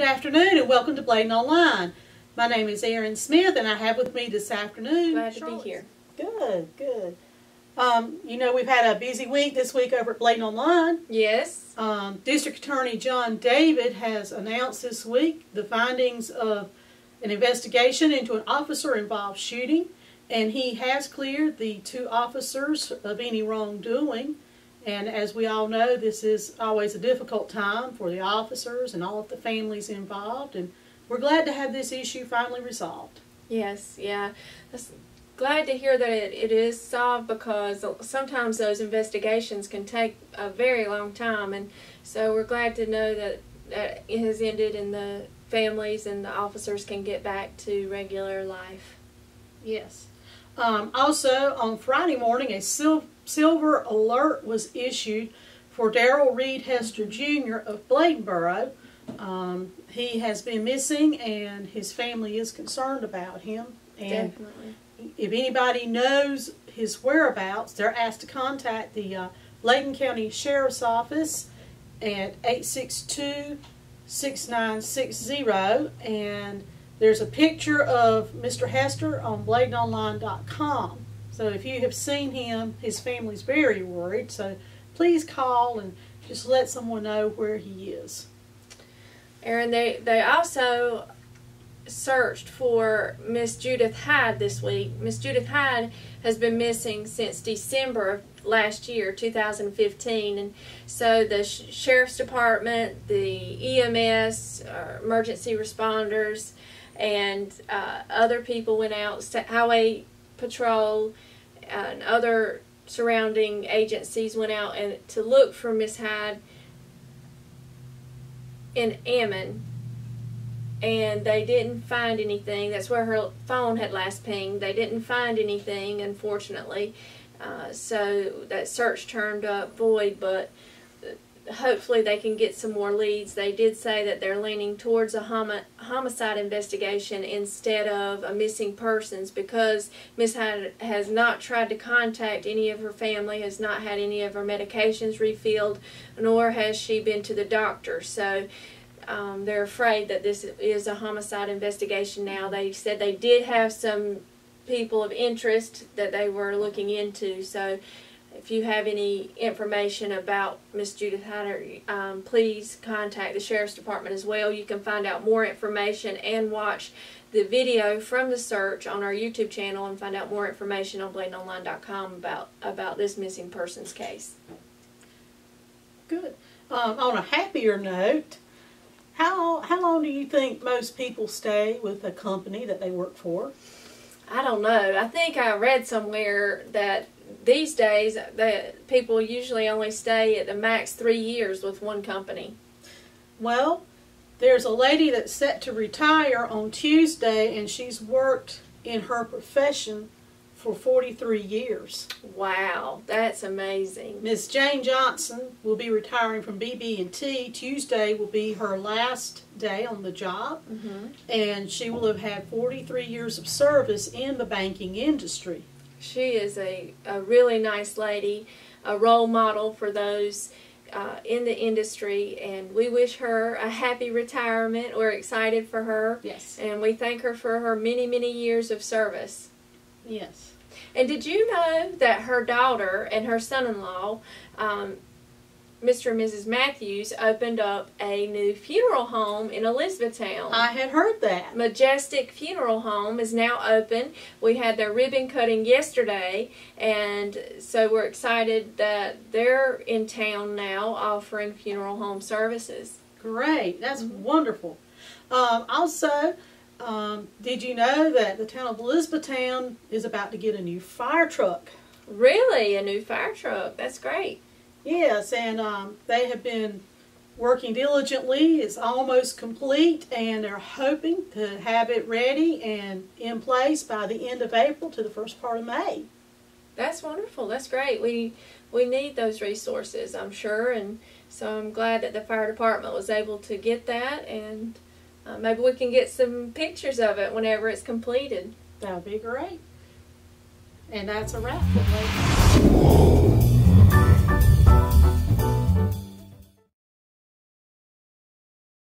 afternoon and welcome to Blading Online. My name is Erin Smith and I have with me this afternoon. Glad to be here. Good, good. You know, we've had a busy week this week over at Blading Online. Yes. District Attorney John David has announced this week the findings of an investigation into an officer-involved shooting, and he has cleared the 2 officers of any wrongdoing. And as we all know, this is always a difficult time for the officers and all of the families involved, and we're glad to have this issue finally resolved. Yes, yeah. Glad to hear that it is solved, because sometimes those investigations can take a very long time, and so we're glad to know that it has ended and the families and the officers can get back to regular life. Yes. Also, on Friday morning, a silver alert was issued for Darrell Reed Hester Jr. of Bladenboro. He has been missing, and his family is concerned about him. And definitely. If anybody knows his whereabouts, they're asked to contact the Layton County Sheriff's Office at 862-6960, and there's a picture of Mr. Hester on BladingOnline.com. So if you have seen him, his family's very worried, so please call and just let someone know where he is. Erin, they also searched for Miss Judith Hutter this week. Miss Judith Hutter has been missing since December of last year, 2015, and so the Sheriff's Department, the EMS, emergency responders, and other people went out, Highway Patrol and other surrounding agencies went out and to look for Miss Hyde in Ammon, and they didn't find anything. That's where her phone had last pinged. They didn't find anything, unfortunately, so that search turned up void, but hopefully they can get some more leads. They did say that they're leaning towards a homicide investigation instead of a missing persons, because Miss Hyde has not tried to contact any of her family, has not had any of her medications refilled, nor has she been to the doctor. So they're afraid that this is a homicide investigation now. They said they did have some people of interest that they were looking into, so if you have any information about Miss Judith Hutter, please contact the Sheriff's Department as well. You can find out more information and watch the video from the search on our YouTube channel and find out more information on BladingOnline.com about this missing persons case. Good. On a happier note, how long do you think most people stay with a company that they work for? I don't know. I think I read somewhere that these days that people usually only stay at the max 3 years with one company. Well, there's a lady that's set to retire on Tuesday, and she's worked in her profession for 43 years. Wow, that's amazing. Miss Jane Johnson will be retiring from BB&T. Tuesday will be her last day on the job, and she will have had 43 years of service in the banking industry. She is a really nice lady, a role model for those in the industry, and we wish her a happy retirement. We're excited for her. Yes. And we thank her for her many, many years of service. Yes. And did you know that her daughter and her son-in-law, Mr. and Mrs. Matthews, opened up a new funeral home in Elizabethtown? I had heard that. Majestic Funeral Home is now open. We had their ribbon cutting yesterday, and so we're excited that they're in town now offering funeral home services. Great. That's wonderful. Also, did you know that the town of Elizabethtown is about to get a new fire truck? Really? A new fire truck? That's great. Yes, and they have been working diligently. It's almost complete, and they're hoping to have it ready and in place by the end of April to the first part of May. That's wonderful. That's great. We need those resources, I'm sure, and so I'm glad that the fire department was able to get that, and maybe we can get some pictures of it whenever it's completed. That would be great. And that's a wrap for today.